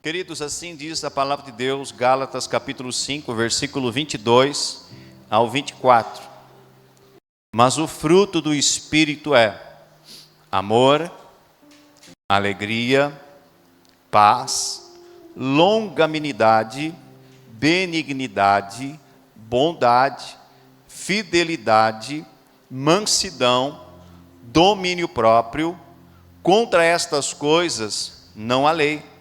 Queridos, assim diz a palavra de Deus, Gálatas capítulo 5, versículo 22 ao 24. Mas o fruto do Espírito é amor, alegria, paz, longanimidade, benignidade, bondade, fidelidade, mansidão, domínio próprio. Contra estas coisas não há lei.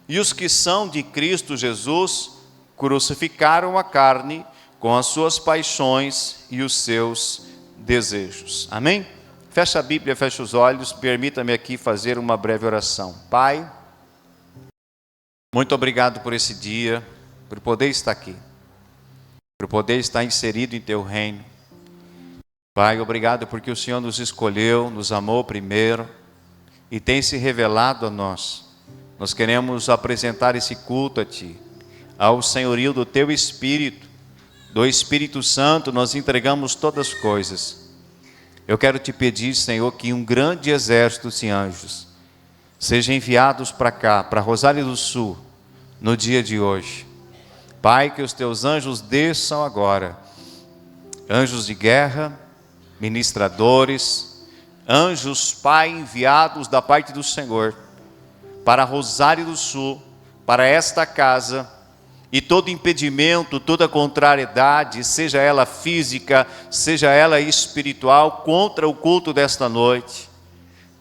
E os que são de Cristo Jesus crucificaram a carne com as suas paixões e os seus desejos. Amém? Fecha a Bíblia, fecha os olhos, permita-me aqui fazer uma breve oração. Pai, muito obrigado por esse dia, por poder estar aqui, por poder estar inserido em Teu reino. Pai, obrigado porque o Senhor nos escolheu, nos amou primeiro e tem se revelado a nós. Nós queremos apresentar esse culto a Ti, ao senhorio do Teu Espírito, do Espírito Santo, nós entregamos todas as coisas. Eu quero Te pedir, Senhor, que um grande exército de anjos sejam enviados para cá, para Rosário do Sul, no dia de hoje. Pai, que os Teus anjos desçam agora, anjos de guerra, ministradores, anjos, Pai, enviados da parte do Senhor, para Rosário do Sul, para esta casa, e todo impedimento, toda contrariedade, seja ela física, seja ela espiritual, contra o culto desta noite.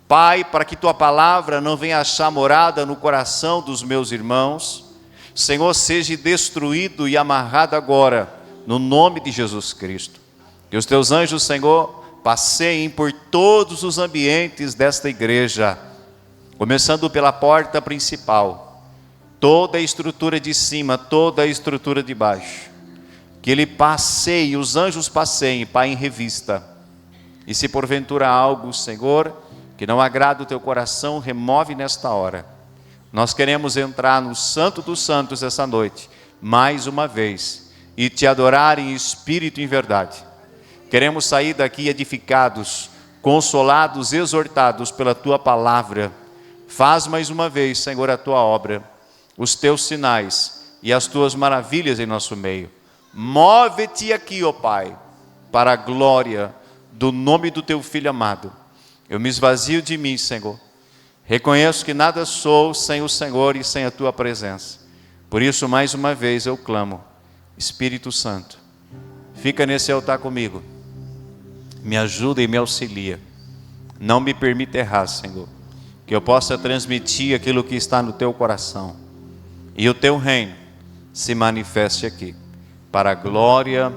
Pai, para que Tua palavra não venha achar morada no coração dos meus irmãos, Senhor, seja destruído e amarrado agora, no nome de Jesus Cristo. Que os Teus anjos, Senhor, passeiem por todos os ambientes desta igreja, começando pela porta principal, toda a estrutura de cima, toda a estrutura de baixo, que Ele passeie, os anjos passeiem, Pai, em revista, e se porventura há algo, Senhor, que não agrada o Teu coração, remove nesta hora. Nós queremos entrar no Santo dos Santos essa noite, mais uma vez, e Te adorar em espírito e em verdade. Queremos sair daqui edificados, consolados, exortados pela Tua palavra. Faz mais uma vez, Senhor, a Tua obra, os Teus sinais e as Tuas maravilhas em nosso meio. Move-te aqui, ó Pai, para a glória do nome do Teu Filho amado. Eu me esvazio de mim, Senhor. Reconheço que nada sou sem o Senhor e sem a Tua presença. Por isso, mais uma vez eu clamo, Espírito Santo, fica nesse altar comigo. Me ajuda e me auxilia. Não me permita errar, Senhor. Que eu possa transmitir aquilo que está no Teu coração. E o Teu reino se manifeste aqui, para a glória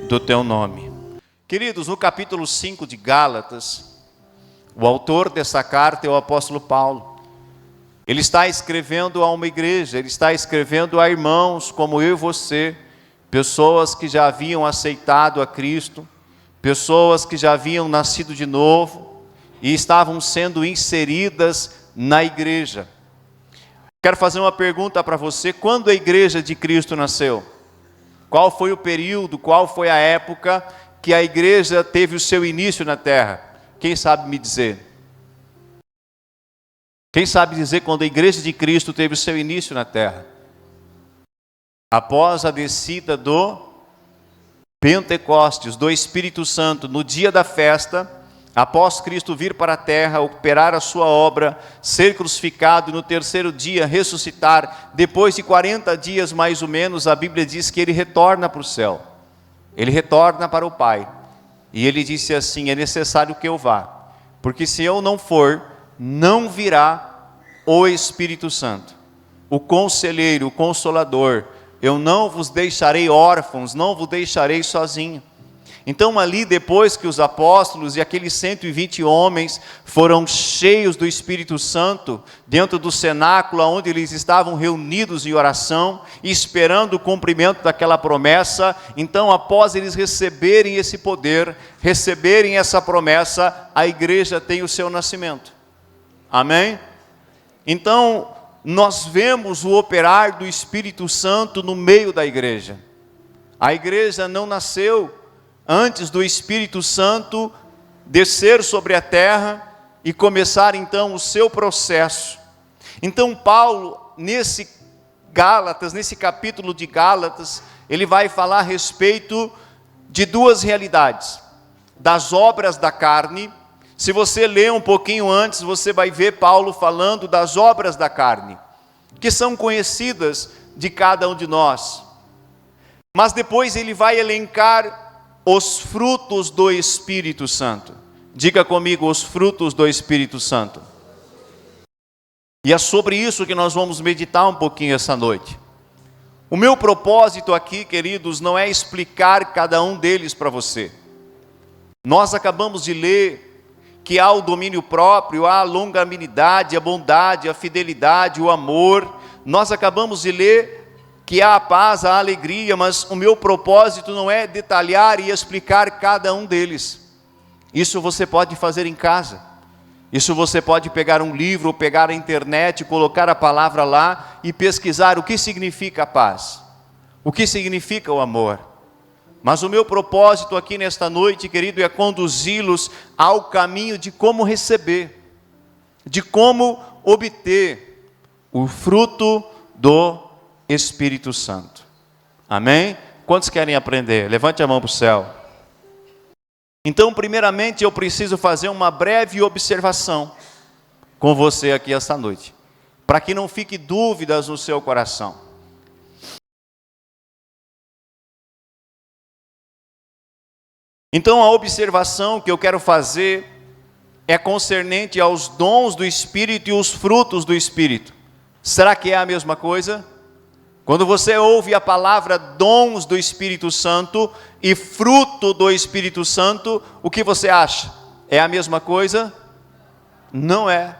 do Teu nome. Queridos, no capítulo 5 de Gálatas, o autor dessa carta é o apóstolo Paulo. Ele está escrevendo a uma igreja, ele está escrevendo a irmãos como eu e você, pessoas que já haviam aceitado a Cristo, pessoas que já haviam nascido de novo, e estavam sendo inseridas na igreja. Quero fazer uma pergunta para você: quando a igreja de Cristo nasceu? Qual foi o período, qual foi a época que a igreja teve o seu início na terra? Quem sabe me dizer? Quem sabe dizer quando a igreja de Cristo teve o seu início na terra? Após a descida do Pentecostes, do Espírito Santo, no dia da festa, após Cristo vir para a terra, operar a sua obra, ser crucificado, no terceiro dia ressuscitar, depois de 40 dias mais ou menos, a Bíblia diz que Ele retorna para o céu, Ele retorna para o Pai, e Ele disse assim: é necessário que eu vá, porque se eu não for, não virá o Espírito Santo, o Conselheiro, o Consolador. Eu não vos deixarei órfãos, não vos deixarei sozinho. Então ali, depois que os apóstolos e aqueles 120 homens foram cheios do Espírito Santo, dentro do cenáculo onde eles estavam reunidos em oração, esperando o cumprimento daquela promessa, então após eles receberem esse poder, receberem essa promessa, a igreja tem o seu nascimento. Amém? Então, nós vemos o operar do Espírito Santo no meio da igreja. A igreja não nasceu antes do Espírito Santo descer sobre a terra e começar então o seu processo. Então Paulo, nesse Gálatas, nesse capítulo de Gálatas, ele vai falar a respeito de duas realidades: das obras da carne. Se você ler um pouquinho antes, você vai ver Paulo falando das obras da carne, que são conhecidas de cada um de nós. Mas depois ele vai elencar os frutos do Espírito Santo. Diga comigo, os frutos do Espírito Santo. E é sobre isso que nós vamos meditar um pouquinho essa noite. O meu propósito aqui, queridos, não é explicar cada um deles para você. Nós acabamos de ler que há o domínio próprio, há a longanimidade, a bondade, a fidelidade, o amor. Nós acabamos de ler que há a paz, a alegria, mas o meu propósito não é detalhar e explicar cada um deles. Isso você pode fazer em casa. Isso você pode pegar um livro, ou pegar a internet, colocar a palavra lá e pesquisar o que significa a paz, o que significa o amor. Mas o meu propósito aqui nesta noite, querido, é conduzi-los ao caminho de como receber, de como obter o fruto do Espírito Santo. Amém? Quantos querem aprender? Levante a mão para o céu. Então, primeiramente, eu preciso fazer uma breve observação com você aqui esta noite, para que não fique dúvidas no seu coração. Então, a observação que eu quero fazer é concernente aos dons do Espírito e os frutos do Espírito. Será que é a mesma coisa? Quando você ouve a palavra dons do Espírito Santo e fruto do Espírito Santo, o que você acha? É a mesma coisa? Não é.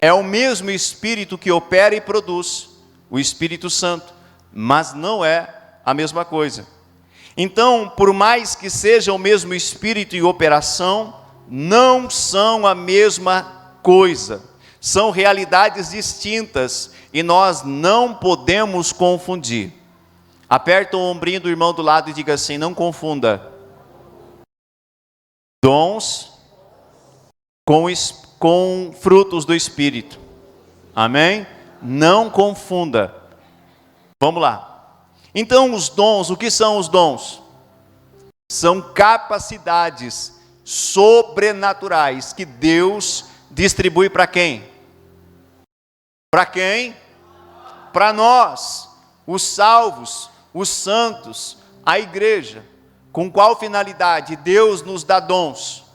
É o mesmo Espírito que opera e produz, o Espírito Santo, mas não é a mesma coisa. Então, por mais que seja o mesmo Espírito em operação, não são a mesma coisa. São realidades distintas e nós não podemos confundir. Aperta o ombrinho do irmão do lado e diga assim: não confunda dons com frutos do Espírito. Amém? Não confunda. Vamos lá. Então, os dons, o que são os dons? São capacidades sobrenaturais que Deus distribui para quem? Para quem? Para nós, os salvos, os santos, a igreja. Com qual finalidade? Deus nos dá dons.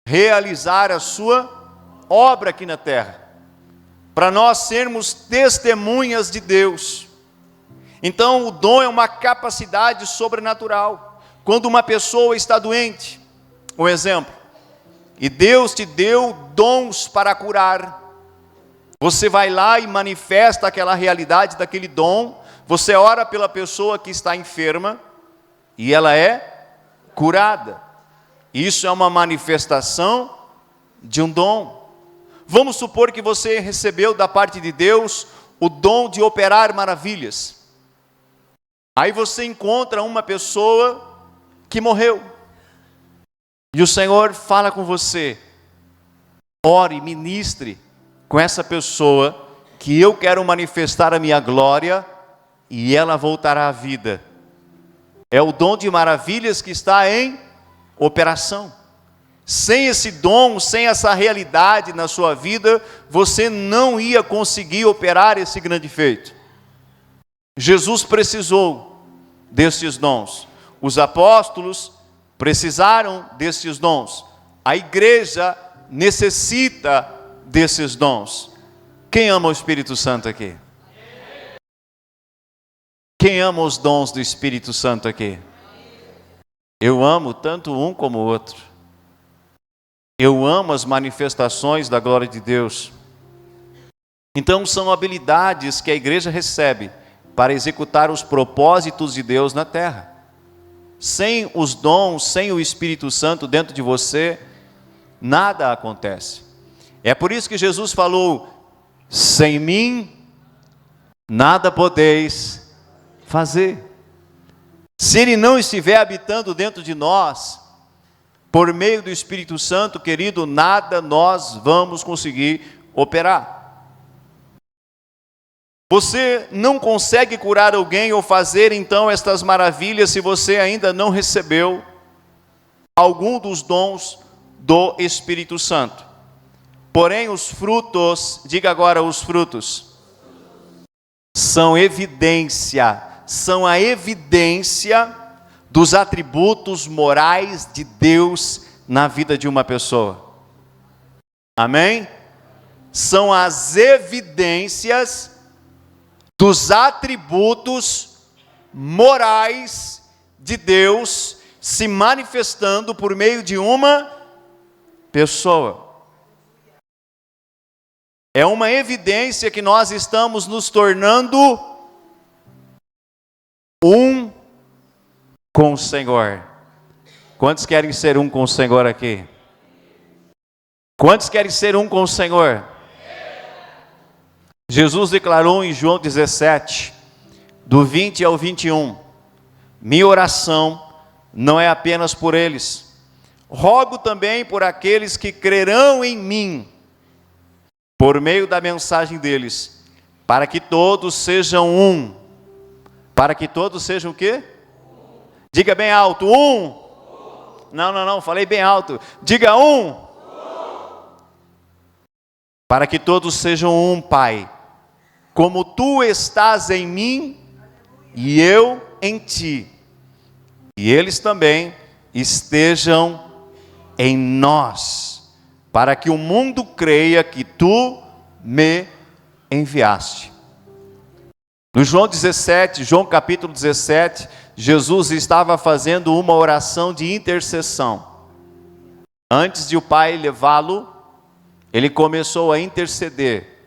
Realizar a sua obra aqui na terra. Para nós sermos testemunhas de Deus. Então, o dom é uma capacidade sobrenatural. Quando uma pessoa está doente, um exemplo, e Deus te deu dons para curar, você vai lá e manifesta aquela realidade daquele dom, você ora pela pessoa que está enferma, e ela é curada. Isso é uma manifestação de um dom. Vamos supor que você recebeu da parte de Deus o dom de operar maravilhas. Aí você encontra uma pessoa que morreu. E o Senhor fala com você: ore, ministre com essa pessoa, que eu quero manifestar a minha glória e ela voltará à vida. É o dom de maravilhas que está em operação. Sem esse dom, sem essa realidade na sua vida, você não ia conseguir operar esse grande feito. Jesus precisou destes dons. Os apóstolos precisaram destes dons. A igreja necessita desses dons. Quem ama o Espírito Santo aqui? Quem ama os dons do Espírito Santo aqui? Eu amo tanto um como o outro. Eu amo as manifestações da glória de Deus. Então são habilidades que a igreja recebe para executar os propósitos de Deus na terra. Sem os dons, sem o Espírito Santo dentro de você, nada acontece. É por isso que Jesus falou: sem mim, nada podeis fazer. Se Ele não estiver habitando dentro de nós, por meio do Espírito Santo, querido, nada nós vamos conseguir operar. Você não consegue curar alguém ou fazer então estas maravilhas se você ainda não recebeu algum dos dons do Espírito Santo. Porém, os frutos, diga agora os frutos, são a evidência dos atributos morais de Deus na vida de uma pessoa. Amém? São as evidências dos atributos morais de Deus se manifestando por meio de uma pessoa. É uma evidência que nós estamos nos tornando um com o Senhor. Quantos querem ser um com o Senhor aqui? Quantos querem ser um com o Senhor? Jesus declarou em João 17, do 20 ao 21, minha oração não é apenas por eles, rogo também por aqueles que crerão em mim, por meio da mensagem deles, para que todos sejam um. Para que todos sejam o quê? Diga bem alto, um. Não, falei bem alto. Diga um. Para que todos sejam um, Pai, como tu estás em mim e eu em ti, e eles também estejam em nós, para que o mundo creia que tu me enviaste. No João capítulo 17, Jesus estava fazendo uma oração de intercessão. Antes de o Pai levá-lo, ele começou a interceder.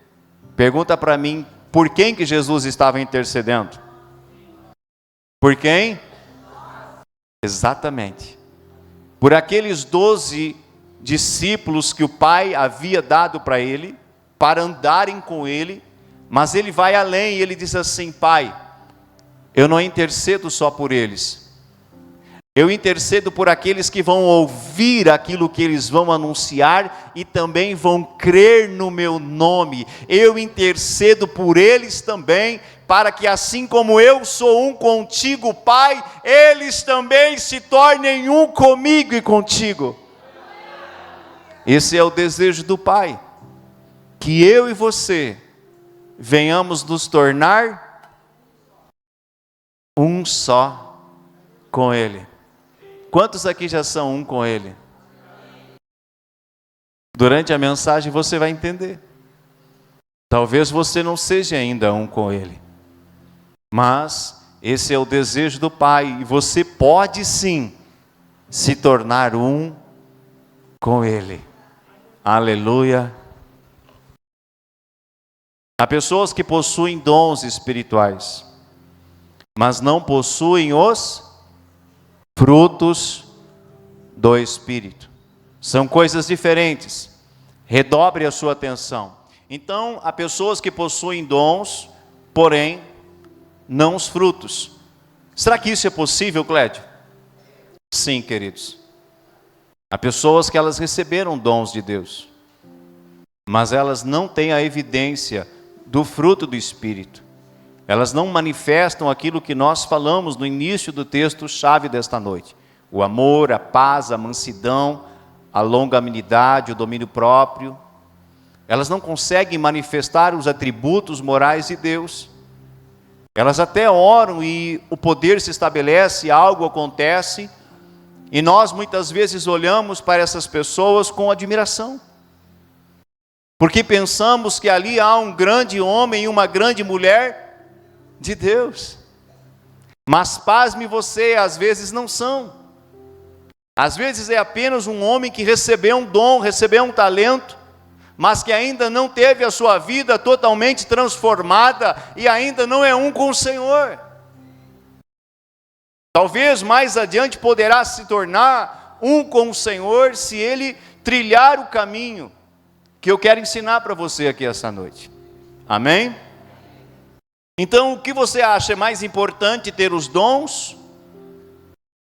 Pergunta para mim, por quem que Jesus estava intercedendo? Por quem? Exatamente. Por aqueles 12 discípulos que o Pai havia dado para ele, para andarem com ele, mas ele vai além e ele diz assim: Pai, eu não intercedo só por eles, eu intercedo por aqueles que vão ouvir aquilo que eles vão anunciar e também vão crer no meu nome. Eu intercedo por eles também, para que assim como eu sou um contigo, Pai, eles também se tornem um comigo e contigo. Esse é o desejo do Pai, que eu e você venhamos nos tornar um só com Ele. Quantos aqui já são um com Ele? Durante a mensagem você vai entender. Talvez você não seja ainda um com Ele, mas esse é o desejo do Pai, e você pode sim se tornar um com Ele. Aleluia. Há pessoas que possuem dons espirituais, mas não possuem os frutos do Espírito. São coisas diferentes. Redobre a sua atenção. Então, há pessoas que possuem dons, porém, não os frutos. Será que isso é possível, Clédio? Sim, queridos. Há pessoas que elas receberam dons de Deus, mas elas não têm a evidência do fruto do Espírito. Elas não manifestam aquilo que nós falamos no início do texto-chave desta noite: o amor, a paz, a mansidão, a longanimidade, o domínio próprio. Elas não conseguem manifestar os atributos morais de Deus. Elas até oram e o poder se estabelece, algo acontece, e nós muitas vezes olhamos para essas pessoas com admiração, porque pensamos que ali há um grande homem e uma grande mulher de Deus. Mas pasme você, às vezes não são. Às vezes é apenas um homem que recebeu um dom, recebeu um talento, mas que ainda não teve a sua vida totalmente transformada e ainda não é um com o Senhor. Talvez mais adiante poderá se tornar um com o Senhor se ele trilhar o caminho que eu quero ensinar para você aqui essa noite. Amém? Então, o que você acha? É mais importante ter os dons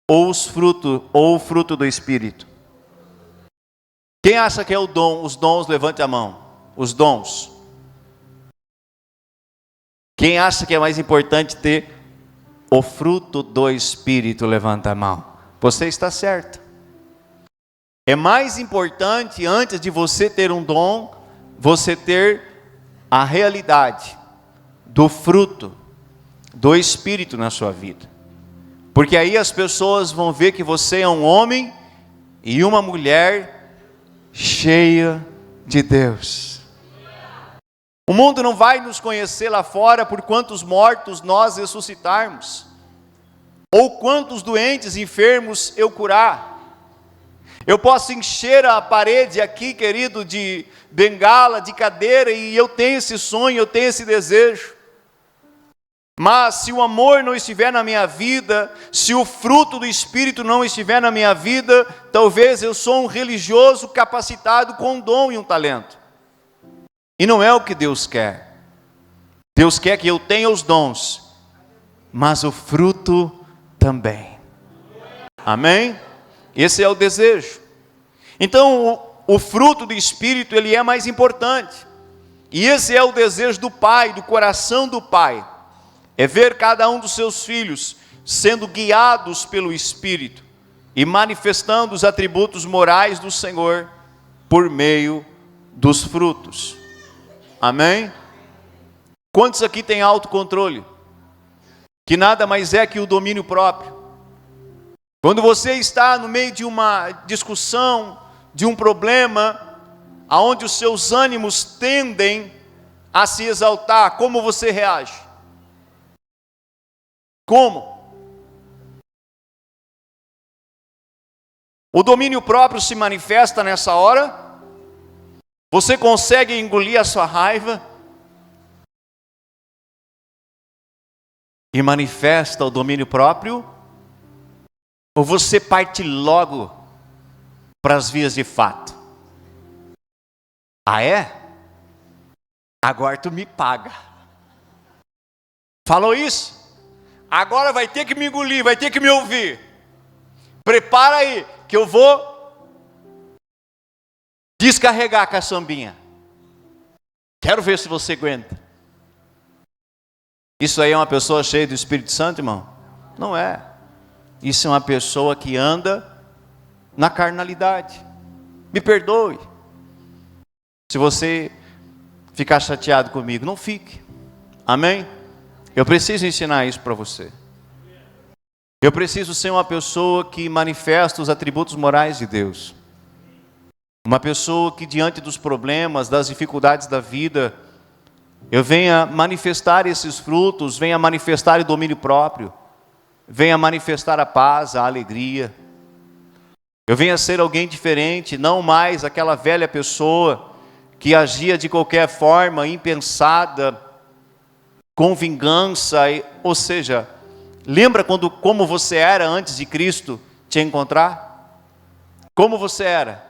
ou o fruto do Espírito? Quem acha que é o dom, os dons, levante a mão. Os dons. Quem acha que é mais importante ter o fruto do Espírito, levanta a mão. Você está certo. É mais importante, antes de você ter um dom, você ter a realidade do fruto do Espírito na sua vida. Porque aí as pessoas vão ver que você é um homem e uma mulher cheia de Deus. O mundo não vai nos conhecer lá fora por quantos mortos nós ressuscitarmos, ou quantos doentes, enfermos eu curar. Eu posso encher a parede aqui, querido, de bengala, de cadeira, e eu tenho esse sonho, eu tenho esse desejo. Mas se o amor não estiver na minha vida, se o fruto do Espírito não estiver na minha vida, talvez eu sou um religioso capacitado com um dom e um talento. E não é o que Deus quer. Deus quer que eu tenha os dons, mas o fruto também. Amém? Esse é o desejo. Então, o fruto do Espírito, ele é mais importante. E esse é o desejo do Pai, do coração do Pai. É ver cada um dos seus filhos sendo guiados pelo Espírito e manifestando os atributos morais do Senhor por meio dos frutos. Amém? Quantos aqui têm autocontrole? Que nada mais é que o domínio próprio. Quando você está no meio de uma discussão, de um problema, aonde os seus ânimos tendem a se exaltar, como você reage? Como? O domínio próprio se manifesta nessa hora? Você consegue engolir a sua raiva? E manifesta o domínio próprio? Ou você parte logo para as vias de fato? Ah, é? Agora tu me paga. Falou isso? Agora vai ter que me engolir, vai ter que me ouvir. Prepara aí, que eu vou descarregar a caçambinha. Quero ver se você aguenta. Isso aí é uma pessoa cheia do Espírito Santo, irmão? Não é. Isso é uma pessoa que anda na carnalidade. Me perdoe. Se você ficar chateado comigo, não fique. Amém? Eu preciso ensinar isso para você. Eu preciso ser uma pessoa que manifesta os atributos morais de Deus. Uma pessoa que diante dos problemas, das dificuldades da vida, eu venha manifestar esses frutos, venha manifestar o domínio próprio, venha manifestar a paz, a alegria. Eu venha ser alguém diferente, não mais aquela velha pessoa que agia de qualquer forma, impensada, com vingança, ou seja, lembra como você era antes de Cristo te encontrar? Como você era?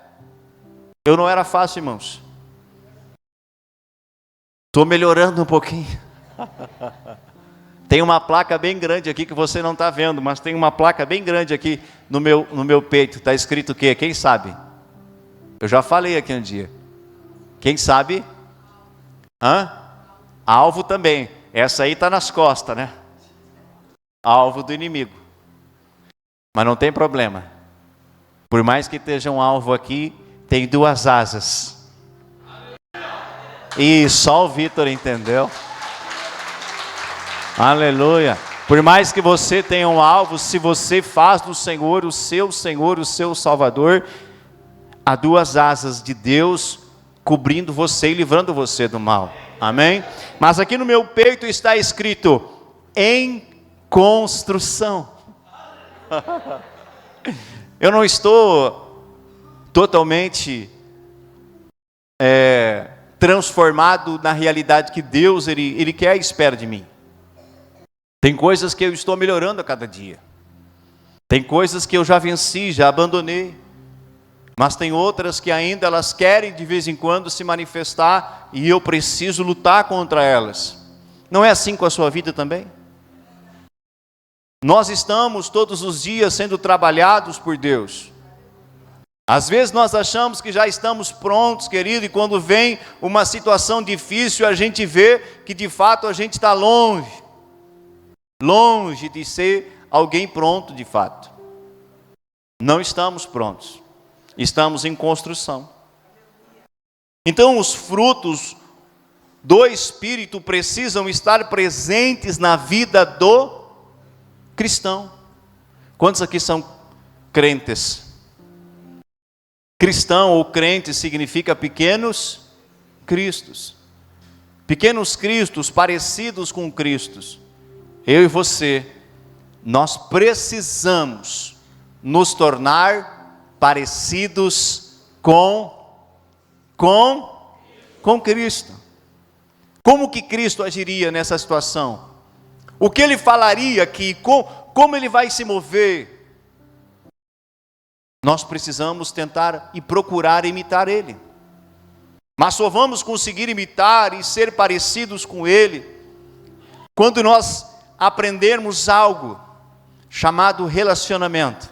Eu não era fácil, irmãos. Estou melhorando um pouquinho. Tem uma placa bem grande aqui que você não está vendo, mas tem uma placa bem grande aqui no meu peito. Está escrito o quê? Quem sabe? Eu já falei aqui um dia. Quem sabe? Alvo também. Essa aí está nas costas, né? Alvo do inimigo. Mas não tem problema. Por mais que esteja um alvo aqui, tem duas asas. E só o Vitor entendeu. Aleluia. Por mais que você tenha um alvo, se você faz do Senhor, o seu Salvador, há duas asas de Deus cobrindo você e livrando você do mal. Amém? Mas aqui no meu peito está escrito, em construção. Eu não estou totalmente transformado na realidade que Deus ele quer e espera de mim. Tem coisas que eu estou melhorando a cada dia. Tem coisas que eu já venci, já abandonei. Mas tem outras que ainda elas querem de vez em quando se manifestar e eu preciso lutar contra elas. Não é assim com a sua vida também? Nós estamos todos os dias sendo trabalhados por Deus. Às vezes nós achamos que já estamos prontos, querido, e quando vem uma situação difícil, a gente vê que de fato a gente está longe de ser alguém pronto de fato. Não estamos prontos, estamos em construção. Então os frutos do Espírito precisam estar presentes na vida do cristão. Quantos aqui são crentes? Cristão ou crente significa pequenos cristos. Pequenos cristos parecidos com Cristos. Eu e você, nós precisamos nos tornar parecidos com Cristo. Como que Cristo agiria nessa situação? O que ele falaria aqui? Como ele vai se mover? Nós precisamos tentar e procurar imitar ele. Mas só vamos conseguir imitar e ser parecidos com ele quando nós aprendermos algo chamado relacionamento.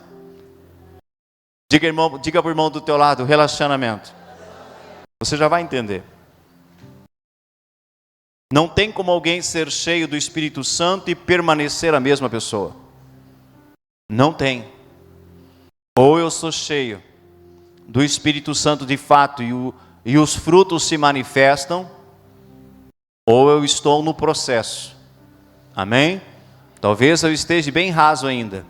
Diga para o irmão do teu lado, relacionamento. Você já vai entender. Não tem como alguém ser cheio do Espírito Santo e permanecer a mesma pessoa. Não tem. Ou eu sou cheio do Espírito Santo de fato e os frutos se manifestam, ou eu estou no processo. Amém? Talvez eu esteja bem raso ainda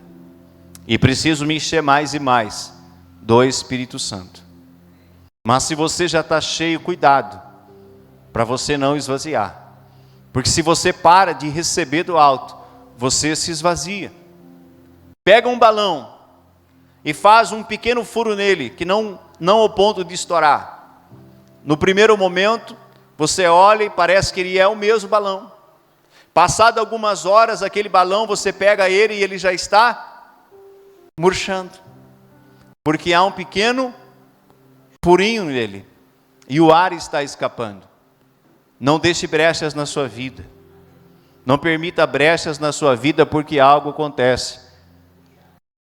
e preciso me encher mais e mais do Espírito Santo. Mas se você já está cheio, cuidado para você não esvaziar, porque se você para de receber do alto, você se esvazia. Pega um balão e faz um pequeno furo nele, que não ao ponto de estourar. No primeiro momento, você olha e parece que ele é o mesmo balão. Passado algumas horas, aquele balão, você pega ele e ele já está murchando. Porque há um pequeno furinho nele e o ar está escapando. Não deixe brechas na sua vida. Não permita brechas na sua vida, porque algo acontece.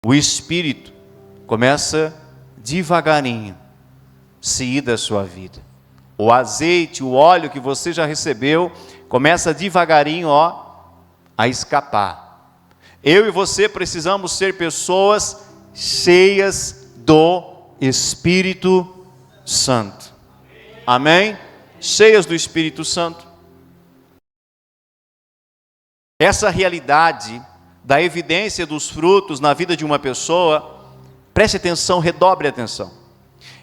O Espírito começa devagarinho se ir da sua vida. O azeite, o óleo que você já recebeu, começa devagarinho a escapar. Eu e você precisamos ser pessoas cheias do Espírito Santo. Amém? Cheias do Espírito Santo. Essa realidade da evidência dos frutos na vida de uma pessoa, preste atenção, redobre a atenção.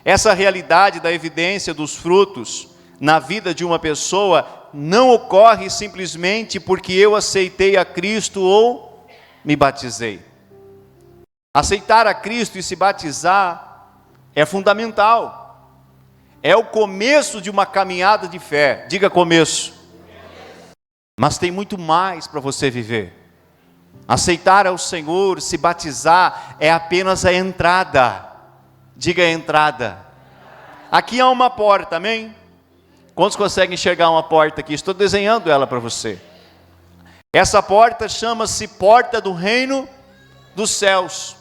Essa realidade da evidência dos frutos na vida de uma pessoa não ocorre simplesmente porque eu aceitei a Cristo ou me batizei. Aceitar a Cristo e se batizar é fundamental. É o começo de uma caminhada de fé. Diga começo. Mas tem muito mais para você viver. Aceitar ao Senhor, se batizar, é apenas a entrada. Diga a entrada. Aqui há uma porta, amém? Quantos conseguem enxergar uma porta aqui? Estou desenhando ela para você. Essa porta chama-se porta do reino dos céus.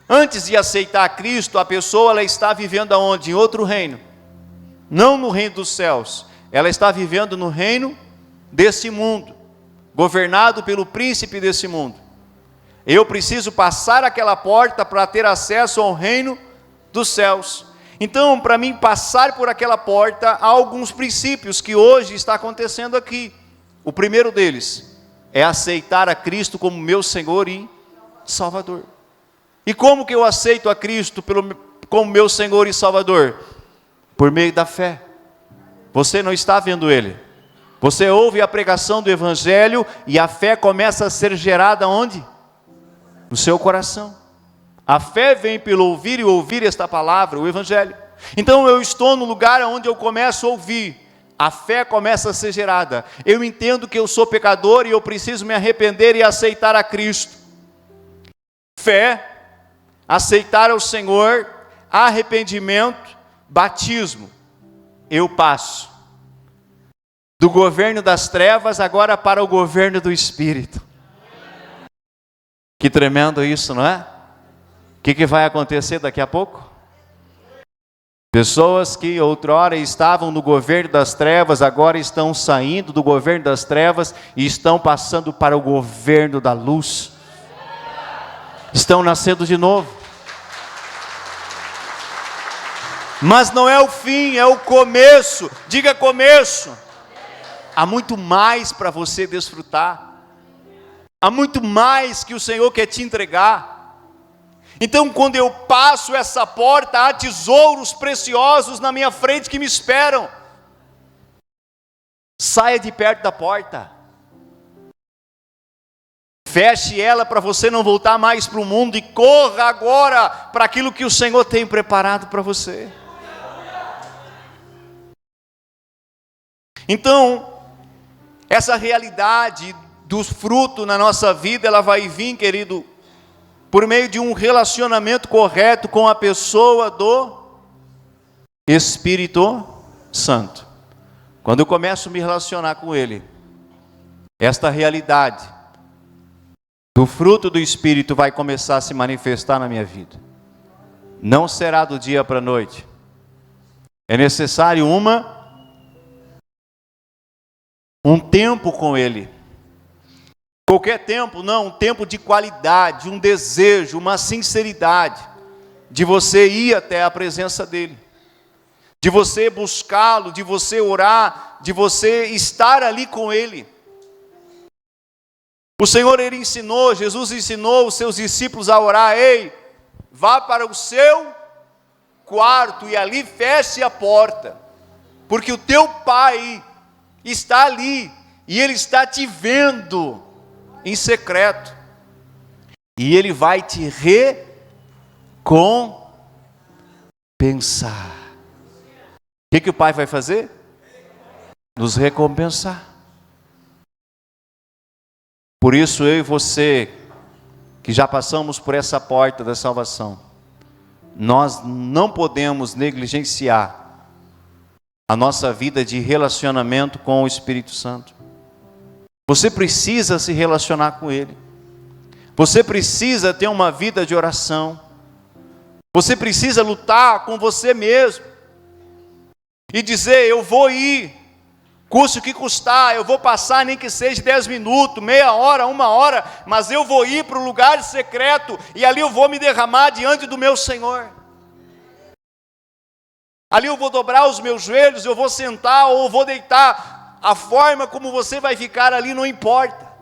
Antes de aceitar Cristo, a pessoa ela está vivendo aonde? Em outro reino. Não no reino dos céus. Ela está vivendo no reino desse mundo, governado pelo príncipe desse mundo. Eu preciso passar aquela porta para ter acesso ao reino dos céus. Então, para mim passar por aquela porta, há alguns princípios que hoje está acontecendo aqui. O primeiro deles é aceitar a Cristo como meu Senhor e Salvador. E como que eu aceito a Cristo como meu Senhor e Salvador? Por meio da fé. Você não está vendo Ele. Você ouve a pregação do Evangelho e a fé começa a ser gerada onde? No seu coração. A fé vem pelo ouvir e ouvir esta palavra, o Evangelho. Então eu estou no lugar onde eu começo a ouvir. A fé começa a ser gerada. Eu entendo que eu sou pecador e eu preciso me arrepender e aceitar a Cristo. Fé, aceitar ao Senhor, arrependimento, batismo. Eu passo do governo das trevas agora para o governo do Espírito. Que tremendo isso, não é? O que vai acontecer daqui a pouco? Pessoas que outrora estavam no governo das trevas, agora estão saindo do governo das trevas e estão passando para o governo da luz. Estão nascendo de novo. Mas não é o fim, é o começo. Diga começo. Há muito mais para você desfrutar. Há muito mais que o Senhor quer te entregar. Então, quando eu passo essa porta, há tesouros preciosos na minha frente que me esperam. Saia de perto da porta. Feche ela para você não voltar mais para o mundo e corra agora para aquilo que o Senhor tem preparado para você. Então, essa realidade do fruto na nossa vida, ela vai vir, querido, por meio de um relacionamento correto com a pessoa do Espírito Santo. Quando eu começo a me relacionar com Ele, esta realidade do fruto do Espírito vai começar a se manifestar na minha vida. Não será do dia para a noite. É necessário um tempo com Ele. Qualquer tempo, não, um tempo de qualidade, um desejo, uma sinceridade, de você ir até a presença dEle, de você buscá-lo, de você orar, de você estar ali com Ele. O Senhor, Ele ensinou, Jesus ensinou os seus discípulos a orar: ei, vá para o seu quarto e ali feche a porta, porque o teu Pai está ali, e Ele está te vendo em secreto, e Ele vai te recompensar. O que o Pai vai fazer? Nos recompensar. Por isso eu e você, que já passamos por essa porta da salvação, nós não podemos negligenciar a nossa vida de relacionamento com o Espírito Santo. Você precisa se relacionar com Ele. Você precisa ter uma vida de oração. Você precisa lutar com você mesmo. E dizer: eu vou ir, custe o que custar, eu vou passar nem que seja 10 minutos, meia hora, 1 hora, mas eu vou ir para o lugar secreto e ali eu vou me derramar diante do meu Senhor. Ali eu vou dobrar os meus joelhos, eu vou sentar ou vou deitar. A forma como você vai ficar ali não importa.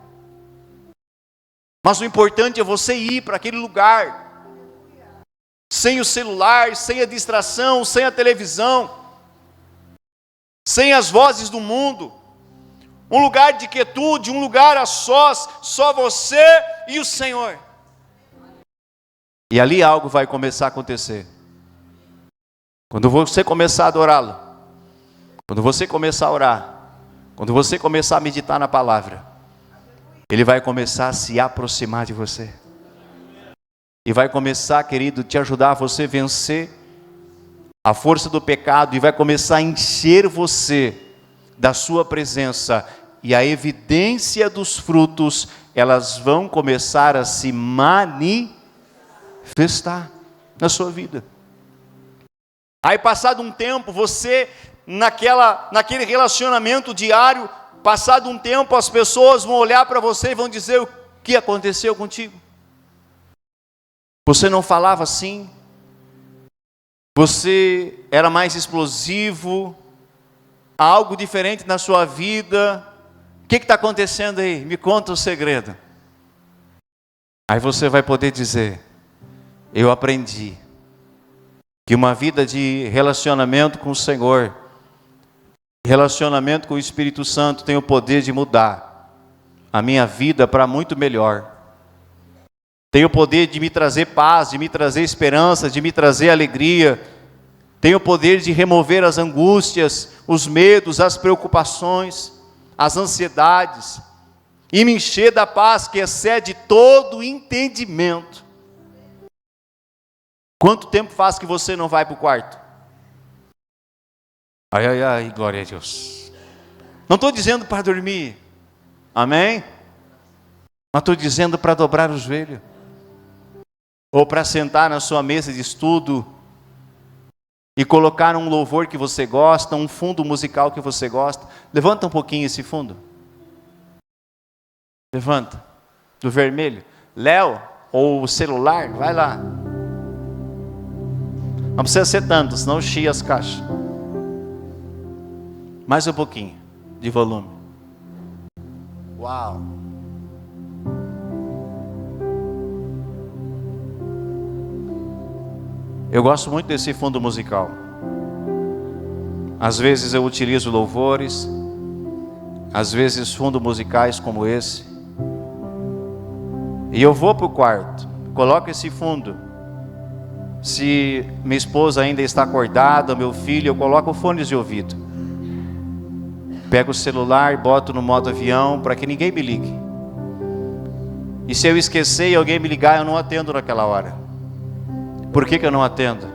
Mas o importante é você ir para aquele lugar, sem o celular, sem a distração, sem a televisão, sem as vozes do mundo. Um lugar de quietude, um lugar a sós, só você e o Senhor. E ali algo vai começar a acontecer. Quando você começar a adorá-lo, quando você começar a orar, quando você começar a meditar na palavra, Ele vai começar a se aproximar de você. E vai começar, querido, te ajudar a você vencer a força do pecado. E vai começar a encher você da sua presença. E a evidência dos frutos, elas vão começar a se manifestar na sua vida. Aí, passado um tempo, você naquele relacionamento diário, passado um tempo, as pessoas vão olhar para você e vão dizer: o que aconteceu contigo? Você não falava assim? Você era mais explosivo? Há algo diferente na sua vida? O que está acontecendo aí? Me conta o segredo. Aí você vai poder dizer: eu aprendi que uma vida de relacionamento com o Senhor, relacionamento com o Espírito Santo, tem o poder de mudar a minha vida para muito melhor. Tem o poder de me trazer paz, de me trazer esperança, de me trazer alegria. Tem o poder de remover as angústias, os medos, as preocupações, as ansiedades, e me encher da paz que excede todo entendimento. Quanto tempo faz que você não vai para o quarto? Ai, ai, ai, glória a Deus. Não estou dizendo para dormir, amém? Mas estou dizendo para dobrar o joelho, ou para sentar na sua mesa de estudo, e colocar um louvor que você gosta, um fundo musical que você gosta. Levanta um pouquinho esse fundo. Levanta. Do vermelho. Léo, ou o celular, vai lá. Não precisa ser tanto, senão chia as caixas. Mais um pouquinho de volume. Uau! Eu gosto muito desse fundo musical. Às vezes eu utilizo louvores, às vezes fundos musicais como esse. E eu vou para o quarto, coloco esse fundo. Se minha esposa ainda está acordada, meu filho, eu coloco fones de ouvido. Pego o celular, boto no modo avião para que ninguém me ligue. E se eu esquecer e alguém me ligar, eu não atendo naquela hora. Por que eu não atendo?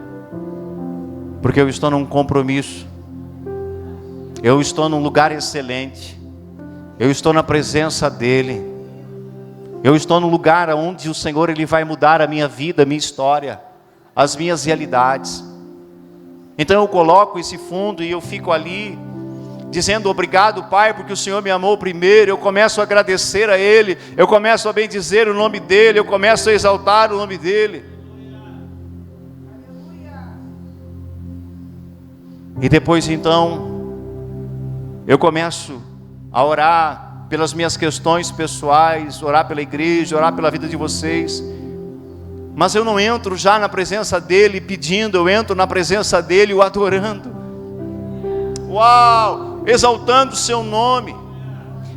Porque eu estou num compromisso. Eu estou num lugar excelente. Eu estou na presença dEle. Eu estou num lugar onde o Senhor Ele vai mudar a minha vida, a minha história, as minhas realidades. Então eu coloco esse fundo e eu fico ali dizendo obrigado, Pai, porque o Senhor me amou primeiro. Eu começo a agradecer a Ele, eu começo a bendizer o nome dEle, eu começo a exaltar o nome dEle. E depois então, eu começo a orar pelas minhas questões pessoais, orar pela igreja, orar pela vida de vocês. Mas eu não entro já na presença dEle pedindo, eu entro na presença dEle o adorando. Uau! Exaltando o seu nome.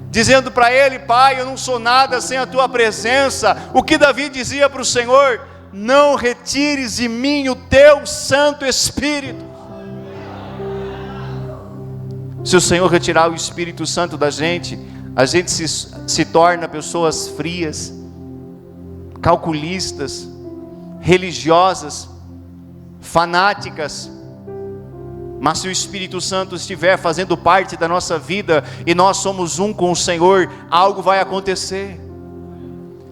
Dizendo para Ele, Pai, eu não sou nada sem a Tua presença. O que Davi dizia para o Senhor: não retires de mim o Teu Santo Espírito. Se o Senhor retirar o Espírito Santo da gente, a gente se torna pessoas frias, calculistas, religiosas, fanáticas. Mas se o Espírito Santo estiver fazendo parte da nossa vida e nós somos um com o Senhor, algo vai acontecer.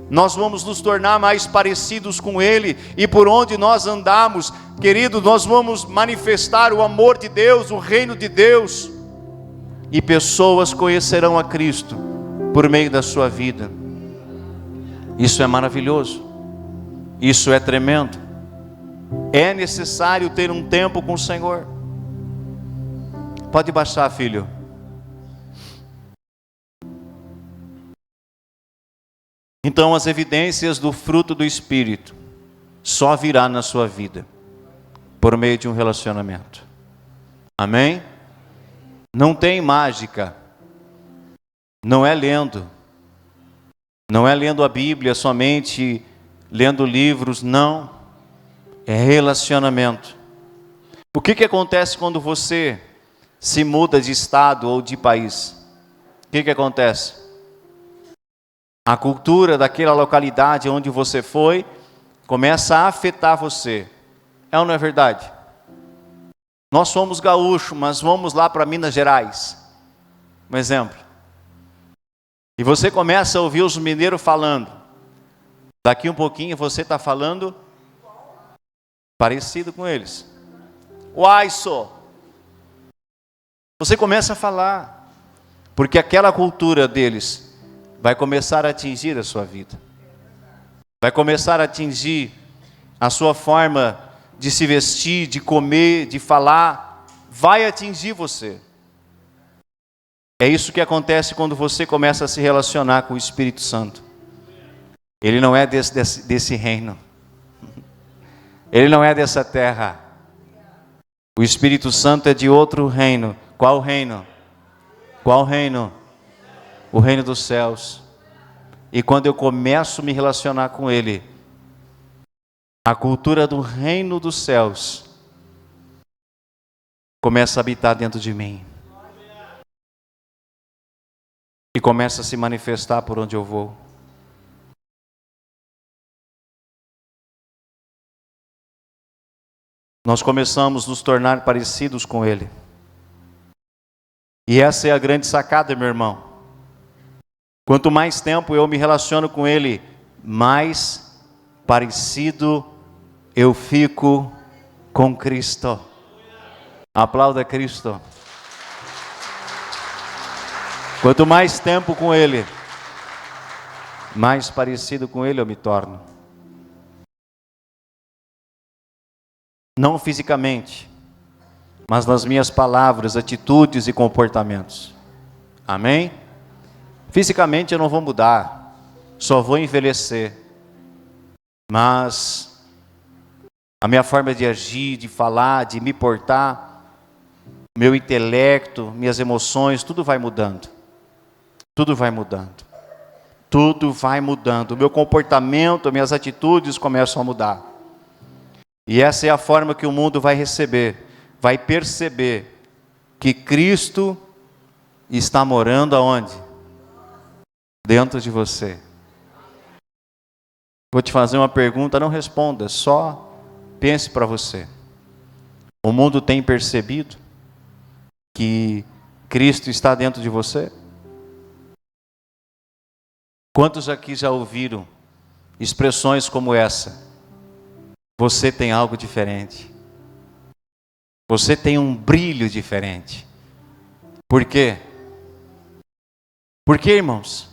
Nós vamos nos tornar mais parecidos com Ele, e por onde nós andamos, querido, nós vamos manifestar o amor de Deus, o reino de Deus. E pessoas conhecerão a Cristo por meio da sua vida. Isso é maravilhoso. Isso é tremendo. É necessário ter um tempo com o Senhor. Pode baixar, filho. Então as evidências do fruto do Espírito só virá na sua vida por meio de um relacionamento. Amém? Não tem mágica, não é lendo a Bíblia somente, lendo livros, não, é relacionamento. O que acontece quando você se muda de estado ou de país? O que acontece? A cultura daquela localidade onde você foi começa a afetar você, é ou não é verdade? Nós somos gaúchos, mas vamos lá para Minas Gerais, um exemplo. E você começa a ouvir os mineiros falando. Daqui um pouquinho você está falando parecido com eles. Uai, só. Você começa a falar, porque aquela cultura deles vai começar a atingir a sua vida. Vai começar a atingir a sua forma de se vestir, de comer, de falar, vai atingir você. É isso que acontece quando você começa a se relacionar com o Espírito Santo. Ele não é desse reino. Ele não é dessa terra. O Espírito Santo é de outro reino. Qual reino? Qual reino? O reino dos céus. E quando eu começo a me relacionar com Ele, a cultura do reino dos céus começa a habitar dentro de mim. E começa a se manifestar por onde eu vou. Nós começamos a nos tornar parecidos com Ele. E essa é a grande sacada, meu irmão. Quanto mais tempo eu me relaciono com Ele, mais parecido eu fico com Cristo. Aplauda Cristo. Quanto mais tempo com Ele, mais parecido com Ele eu me torno. Não fisicamente, mas nas minhas palavras, atitudes e comportamentos. Amém? Fisicamente eu não vou mudar, só vou envelhecer. Mas a minha forma de agir, de falar, de me portar, meu intelecto, minhas emoções, tudo vai mudando. Tudo vai mudando. Tudo vai mudando. O meu comportamento, minhas atitudes começam a mudar. E essa é a forma que o mundo vai receber, vai perceber que Cristo está morando aonde? Dentro de você. Vou te fazer uma pergunta, não responda, só pense para você. O mundo tem percebido que Cristo está dentro de você? Quantos aqui já ouviram expressões como essa? Você tem algo diferente. Você tem um brilho diferente. Por quê? Por quê, irmãos?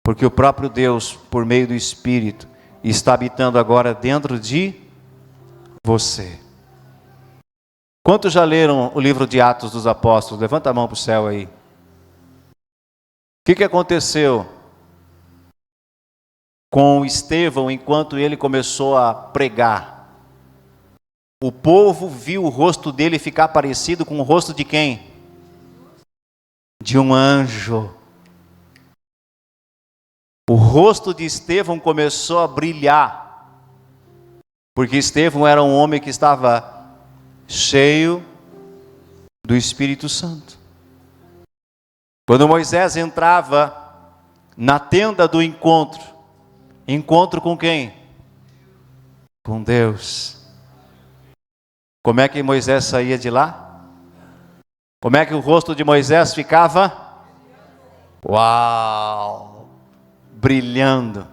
Porque o próprio Deus, por meio do Espírito, está habitando agora dentro de você. Quantos já leram o livro de Atos dos Apóstolos? Levanta a mão para o céu aí. O que aconteceu com Estevão enquanto ele começou a pregar? O povo viu o rosto dele ficar parecido com o rosto de quem? De um anjo. O rosto de Estevão começou a brilhar, porque Estevão era um homem que estava cheio do Espírito Santo. Quando Moisés entrava na tenda do encontro, encontro com quem? Com Deus. Como é que Moisés saía de lá? Como é que o rosto de Moisés ficava? Uau! Brilhando.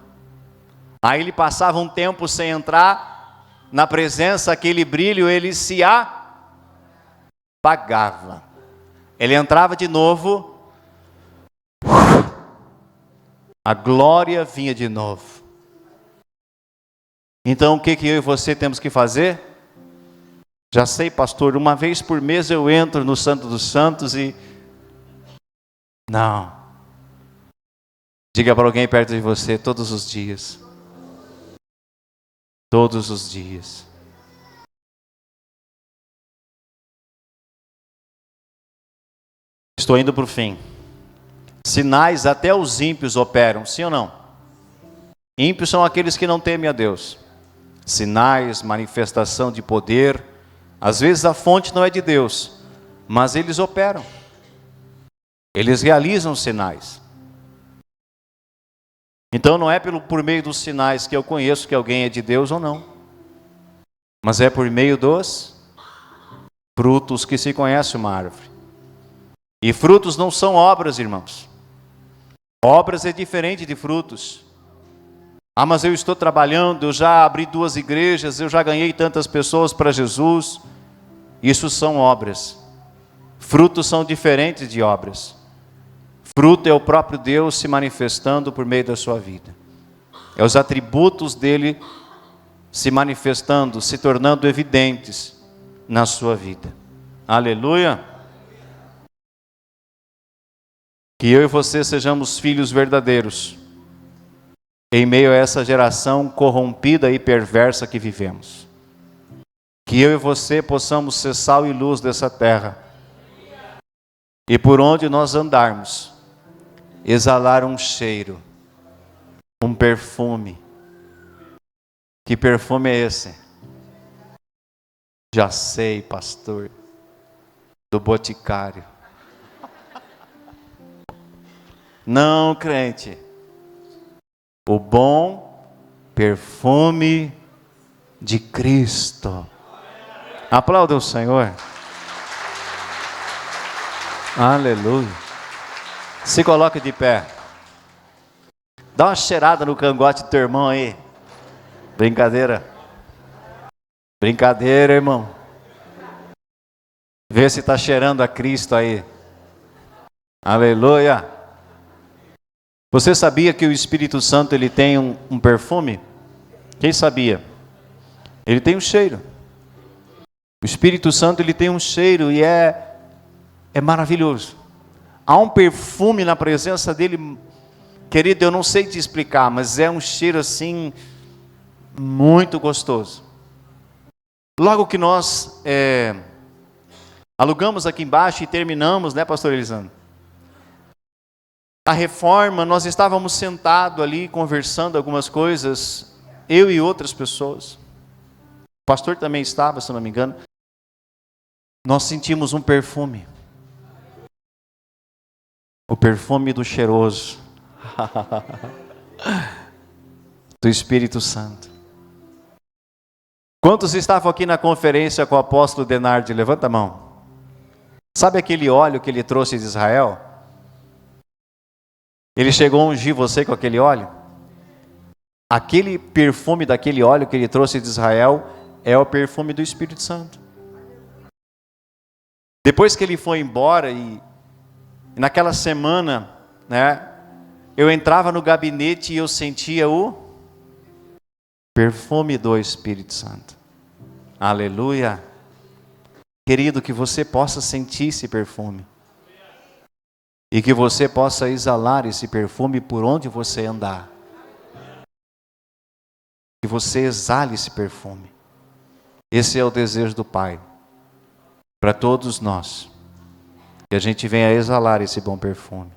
Aí ele passava um tempo sem entrar na presença, aquele brilho ele se apagava. Ele entrava de novo, a glória vinha de novo. Então o que eu e você temos que fazer? Já sei, pastor, uma vez por mês eu entro no Santo dos Santos e... Não. Diga para alguém perto de você, todos os dias. Todos os dias. Estou indo para o fim. Sinais até os ímpios operam, sim ou não? Ímpios são aqueles que não temem a Deus. Sinais, manifestação de poder. Às vezes a fonte não é de Deus, mas eles operam. Eles realizam sinais. Então não é por meio dos sinais que eu conheço que alguém é de Deus ou não. Mas é por meio dos frutos que se conhece uma árvore. E frutos não são obras, irmãos. Obras é diferente de frutos. Ah, mas eu estou trabalhando, eu já abri 2 igrejas, eu já ganhei tantas pessoas para Jesus. Isso são obras. Frutos são diferentes de obras. Fruto é o próprio Deus se manifestando por meio da sua vida. É os atributos dele se manifestando, se tornando evidentes na sua vida. Aleluia! Que eu e você sejamos filhos verdadeiros, em meio a essa geração corrompida e perversa que vivemos. Que eu e você possamos ser sal e luz dessa terra. E por onde nós andarmos, exalar um cheiro, um perfume. Que perfume é esse? Já sei, pastor, do Boticário. Não, crente. O bom perfume de Cristo. Aplauda o Senhor. Aleluia. Se coloque de pé. Dá uma cheirada no cangote do teu irmão aí. Brincadeira. Brincadeira, irmão. Vê se está cheirando a Cristo aí. Aleluia. Você sabia que o Espírito Santo ele tem um perfume? Quem sabia? Ele tem um cheiro. O Espírito Santo ele tem um cheiro e é maravilhoso. Há um perfume na presença dele, querido, eu não sei te explicar, mas é um cheiro assim, muito gostoso. Logo que nós alugamos aqui embaixo e terminamos, né, pastor Elisandro? A reforma, nós estávamos sentados ali, conversando algumas coisas, eu e outras pessoas. O pastor também estava, se não me engano. Nós sentimos um perfume. O perfume do cheiroso. Do Espírito Santo. Quantos estavam aqui na conferência com o apóstolo Denardi? Levanta a mão. Sabe aquele óleo que ele trouxe de Israel? Ele chegou a ungir você com aquele óleo? Aquele perfume daquele óleo que ele trouxe de Israel é o perfume do Espírito Santo. Depois que ele foi embora e naquela semana, né, eu entrava no gabinete e eu sentia o perfume do Espírito Santo. Aleluia. Querido, que você possa sentir esse perfume. E que você possa exalar esse perfume por onde você andar. Que você exale esse perfume. Esse é o desejo do Pai. Para todos nós. Que a gente venha exalar esse bom perfume.